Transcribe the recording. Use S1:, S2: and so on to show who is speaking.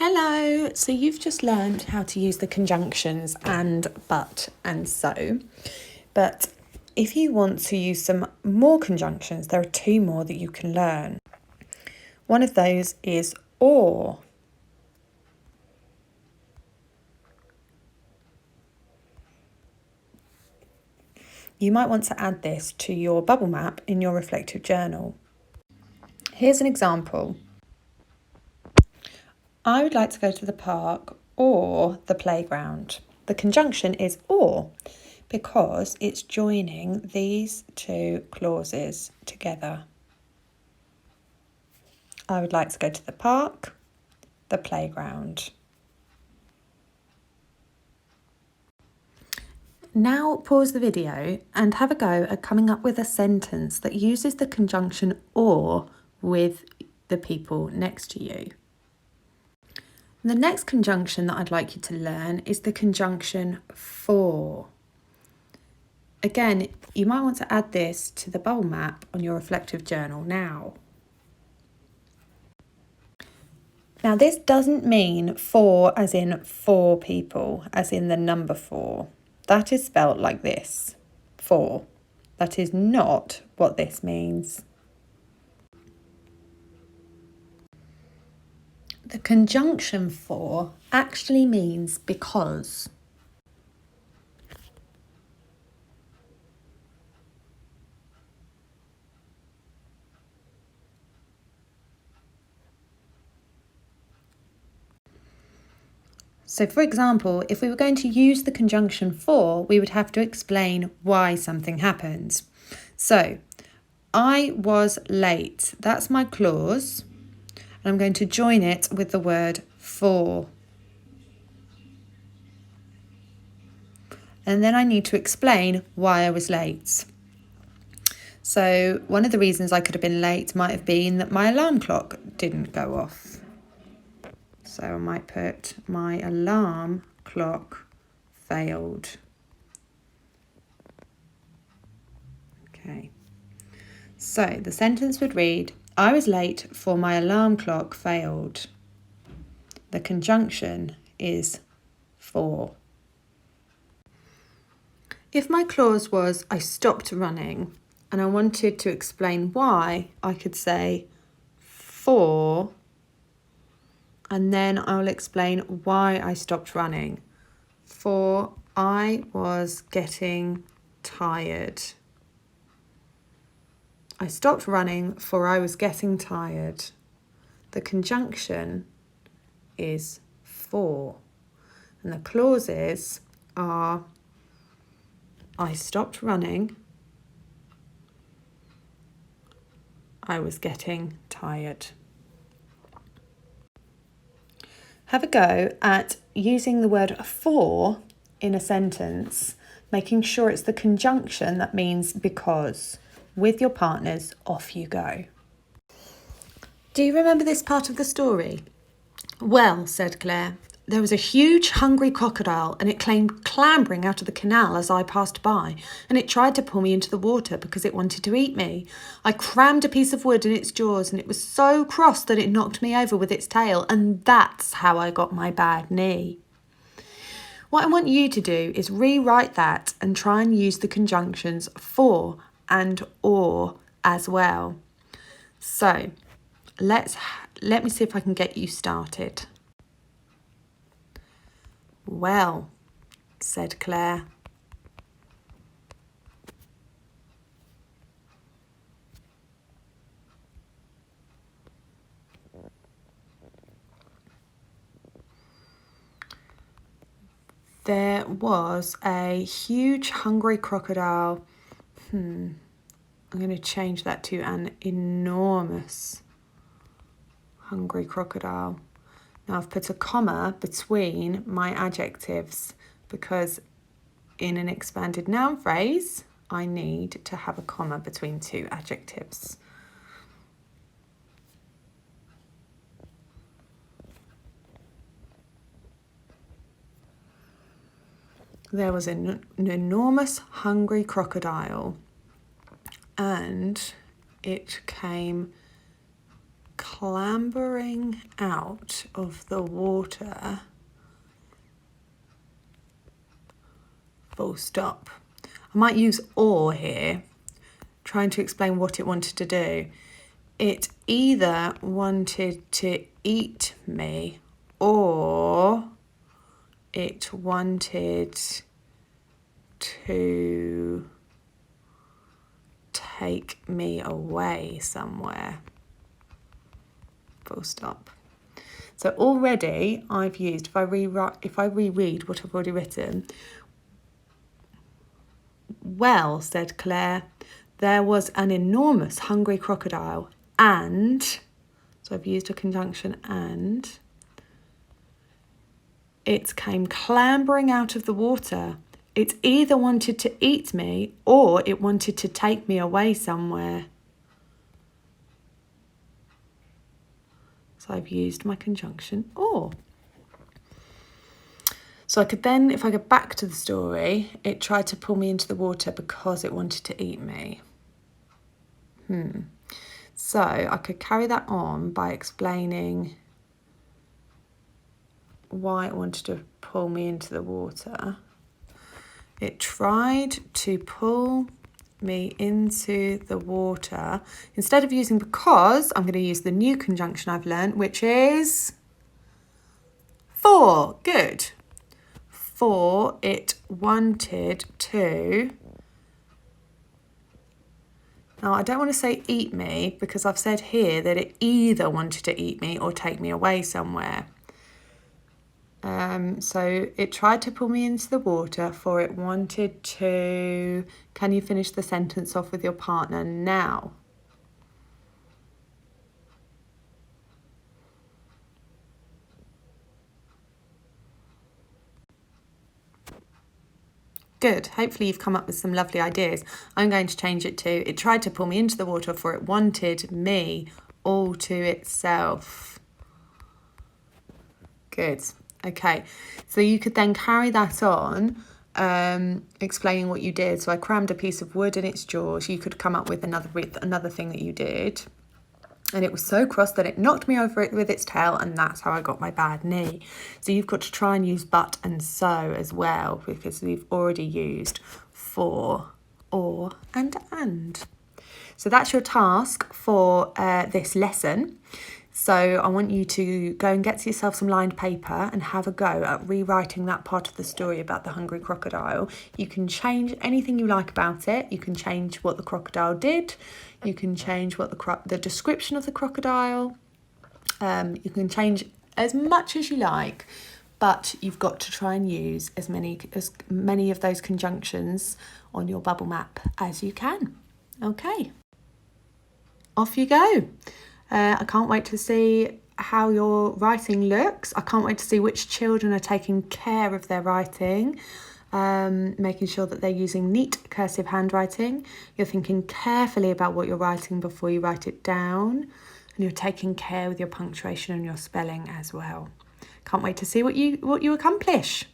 S1: Hello! So you've just learned how to use the conjunctions and but and so. But if you want to use some more conjunctions, there are two more that you can learn. One of those is or. You might want to add this to your bubble map in your reflective journal. Here's an example. I would like to go to the park or the playground. The conjunction is or because it's joining these two clauses together. I would like to go to the park, the playground. Now pause the video and have a go at coming up with a sentence that uses the conjunction or with the people next to you. The next conjunction that I'd like you to learn is the conjunction for. Again, you might want to add this to the bubble map on your reflective journal now. Now this doesn't mean for as in four people, as in the number 4. That is spelt like this, for. That is not what this means. The conjunction for actually means because. So for example, if we were going to use the conjunction for, we would have to explain why something happened. So, I was late. That's my clause. And I'm going to join it with the word for. And then I need to explain why I was late. So one of the reasons I could have been late might have been that my alarm clock didn't go off. So I might put my alarm clock failed. Okay. So the sentence would read, I was late for my alarm clock failed. The conjunction is for. If my clause was I stopped running and I wanted to explain why, I could say for, and then I'll explain why I stopped running. For I was getting tired. I stopped running for I was getting tired. The conjunction is for. And the clauses are I stopped running. I was getting tired. Have a go at using the word for in a sentence, making sure it's the conjunction that means because. With your partners, off you go. Do you remember this part of the story? Well, said Claire, there was a huge hungry crocodile and it came clambering out of the canal as I passed by, and it tried to pull me into the water because it wanted to eat me. I crammed a piece of wood in its jaws and it was so cross that it knocked me over with its tail, and that's how I got my bad knee. What I want you to do is rewrite that and try and use the conjunctions for and or as well. So let me see if I can get you started. Well, said Claire. There was a huge hungry crocodile. I'm going to change that to an enormous hungry crocodile. Now I've put a comma between my adjectives because in an expanded noun phrase, I need to have a comma between two adjectives. There was an enormous hungry crocodile and it came clambering out of the water, full stop. I might use or here, trying to explain what it wanted to do. It either wanted to eat me or it wanted to take me away somewhere. Full stop. So already I've used, if I reread what I've already written, well, said Claire, there was an enormous hungry crocodile and, so I've used a conjunction and, it came clambering out of the water. It either wanted to eat me or it wanted to take me away somewhere. So I've used my conjunction or. So I could then, if I go back to the story, it tried to pull me into the water because it wanted to eat me. So I could carry that on by explaining why it wanted to pull me into the water. It tried to pull me into the water. Instead of using because, I'm going to use the new conjunction I've learned, which is for. Good. For it wanted to. Now, I don't want to say eat me because I've said here that it either wanted to eat me or take me away somewhere. So it tried to pull me into the water for it wanted to. Can you finish the sentence off with your partner now? Good. Hopefully you've come up with some lovely ideas. I'm going to change it to, it tried to pull me into the water for it wanted me all to itself. Good. Okay. So you could then carry that on, explaining what you did. So I crammed a piece of wood in its jaws. You could come up with another thing that you did. And it was so cross that it knocked me over it with its tail, and that's how I got my bad knee. So you've got to try and use but and so as well, because we've already used for, or, and. So that's your task for this lesson. So I want you to go and get yourself some lined paper and have a go at rewriting that part of the story about the hungry crocodile. You can change anything you like about it. You can change what the crocodile did. You can change what the description of the crocodile. You can change as much as you like, but you've got to try and use as many of those conjunctions on your bubble map as you can. Okay, off you go. I can't wait to see how your writing looks. I can't wait to see which children are taking care of their writing, making sure that they're using neat cursive handwriting. You're thinking carefully about what you're writing before you write it down, and you're taking care with your punctuation and your spelling as well. Can't wait to see what you accomplish.